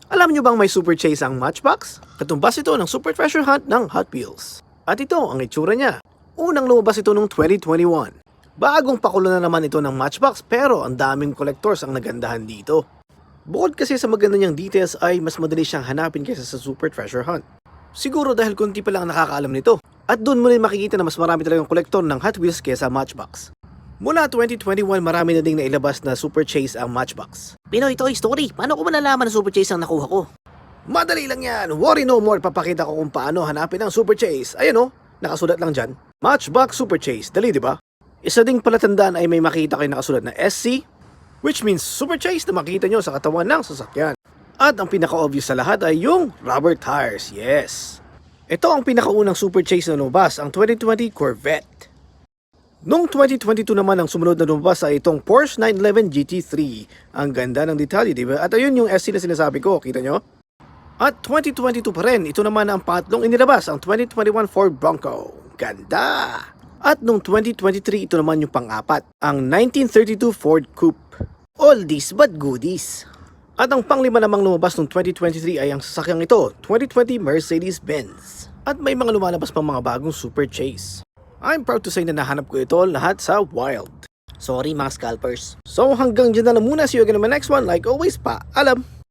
Alam nyo bang may Super Chase ang Matchbox? Katumbas ito ng Super Treasure Hunt ng Hot Wheels. At ito ang itsura niya. Unang lumabas ito noong 2021. Bagong pakulo na naman ito ng Matchbox pero ang daming collectors ang nagandahan dito. Bukod kasi sa maganda niyang details ay mas madali siyang hanapin kaysa sa Super Treasure Hunt. Siguro dahil konti pa lang ang nakakaalam nito. At doon mo rin makikita na mas marami talagang kolektor ng Hot Wheels kaysa Matchbox. Mula 2021 marami na ding nailabas na Super Chase ang Matchbox. Pinoy Toy Story, paano ko malalaman na Super Chase ang nakuha ko? Madali lang yan, worry no more, papakita ko kung paano hanapin ang Super Chase. Ayan o, nakasulat lang dyan. Matchbox Super Chase, dali diba? Isa ding palatandaan ay may makita kayo nakasulat na SC, which means Super Chase na makita nyo sa katawan ng sasakyan. At ang pinaka-obvious sa lahat ay yung rubber tires, yes. Ito ang pinakaunang Super Chase na lumabas, ang 2020 Corvette. Noong 2022 naman ang sumunod na lumabas ay itong Porsche 911 GT3. Ang ganda ng detalye, diba? At ayun yung SC na sinasabi ko, kita nyo? At 2022 pa rin, ito naman ang pangatlong inilabas, ang 2021 Ford Bronco. Ganda! At noong 2023, ito naman yung pang-apat, ang 1932 Ford Coupe. Oldies but goodies. At ang panglima namang lumabas noong 2023 ay ang sasakyang ito, 2020 Mercedes-Benz. At may mga lumalabas pang mga bagong Super Chase. I'm proud to say na nahanap ko ito lahat sa wild. Sorry mga scalpers. So hanggang dyan na lang muna. See you again in my next one. Like always, paalam!